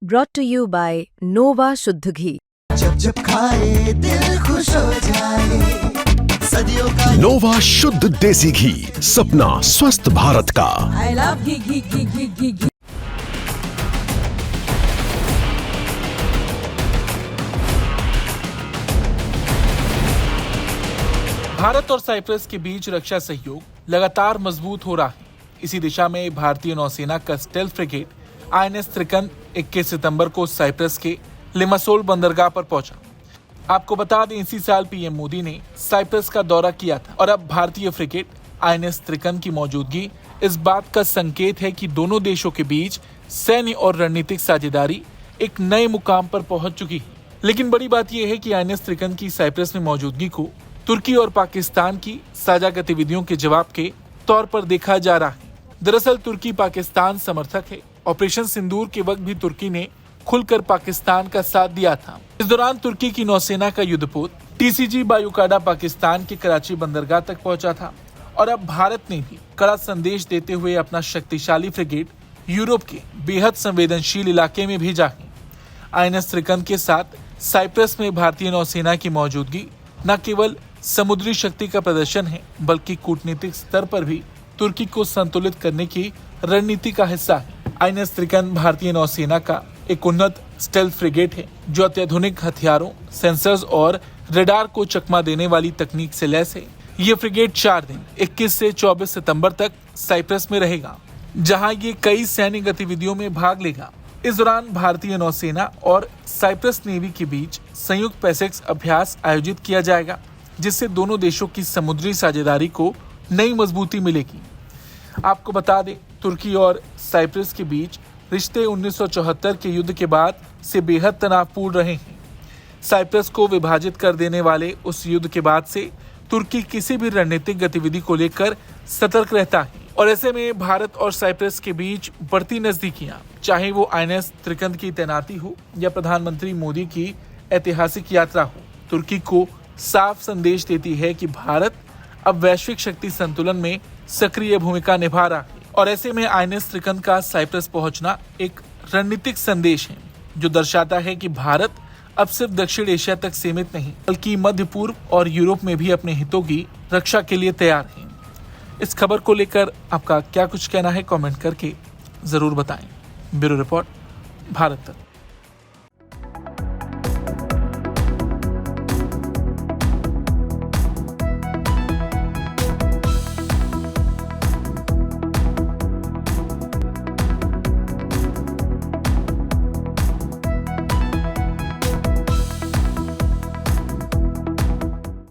brought to you by Nova शुद्ध घी। जब जब खाए दिल खुश हो जाए, सदियों का नोवा शुद्ध देसी घी, सपना स्वस्थ भारत का। I love घी घी घी घी घी घी। भारत और साइप्रस के बीच रक्षा सहयोग लगातार मजबूत हो रहा है। इसी दिशा में भारतीय नौसेना का स्टेल्थ फ्रिगेट INS त्रिकन 21 सितंबर को साइप्रस के लिमासोल बंदरगाह पर पहुंचा। आपको बता दें, इसी साल पीएम मोदी ने साइप्रस का दौरा किया था और अब भारतीय फ्रिगेट INS त्रिकन की मौजूदगी इस बात का संकेत है कि दोनों देशों के बीच सैन्य और रणनीतिक साझेदारी एक नए मुकाम पर पहुंच चुकी है। लेकिन बड़ी बात यह है कि INS त्रिकन की साइप्रस में मौजूदगी को तुर्की और पाकिस्तान की साझा गतिविधियों के जवाब के तौर पर देखा जा रहा है। दरअसल तुर्की पाकिस्तान समर्थक है। ऑपरेशन सिंदूर के वक्त भी तुर्की ने खुलकर पाकिस्तान का साथ दिया था। इस दौरान तुर्की की नौसेना का युद्धपोत TCG बायुकाडा पाकिस्तान के कराची बंदरगाह तक पहुंचा था और अब भारत ने भी कड़ा संदेश देते हुए अपना शक्तिशाली फ्रिगेट यूरोप के बेहद संवेदनशील इलाके में भेजा है। INS त्रिकन के साथ साइप्रस में भारतीय नौसेना की मौजूदगी न केवल समुद्री शक्ति का प्रदर्शन है, बल्कि कूटनीतिक स्तर पर भी तुर्की को संतुलित करने की रणनीति का हिस्सा है। INS त्रिकन भारतीय नौसेना का एक उन्नत स्टेल्थ फ्रिगेट है जो अत्याधुनिक हथियारों, सेंसर्स और रडार को चकमा देने वाली तकनीक से लैस है। ये फ्रिगेट 4 दिन 21 से 24 सितंबर तक साइप्रस में रहेगा, जहां ये कई सैन्य गतिविधियों में भाग लेगा। इस दौरान भारतीय नौसेना और साइप्रस नेवी के बीच संयुक्त पैसेक्स अभ्यास आयोजित किया जाएगा, जिससे दोनों देशों की समुद्री साझेदारी को नई मजबूती मिलेगी। आपको बता दें, तुर्की और साइप्रस के बीच रिश्ते 1974 के युद्ध के बाद से बेहद तनावपूर्ण रहे हैं। साइप्रस को विभाजित कर देने वाले उस युद्ध के बाद से तुर्की किसी भी रणनीतिक गतिविधि को लेकर सतर्क रहता है और ऐसे में भारत और साइप्रस के बीच बढ़ती नजदीकियां, चाहे वो INS त्रिकन की तैनाती हो या प्रधानमंत्री मोदी की ऐतिहासिक यात्रा हो, तुर्की को साफ संदेश देती है कि भारत अब वैश्विक शक्ति संतुलन में सक्रिय भूमिका निभा रहा है। और ऐसे में INS त्रिकन का साइप्रस पहुंचना एक रणनीतिक संदेश है जो दर्शाता है कि भारत अब सिर्फ दक्षिण एशिया तक सीमित नहीं, बल्कि मध्य पूर्व और यूरोप में भी अपने हितों की रक्षा के लिए तैयार है। इस खबर को लेकर आपका क्या कुछ कहना है, कमेंट करके जरूर बताएं। ब्यूरो रिपोर्ट, भारत तक।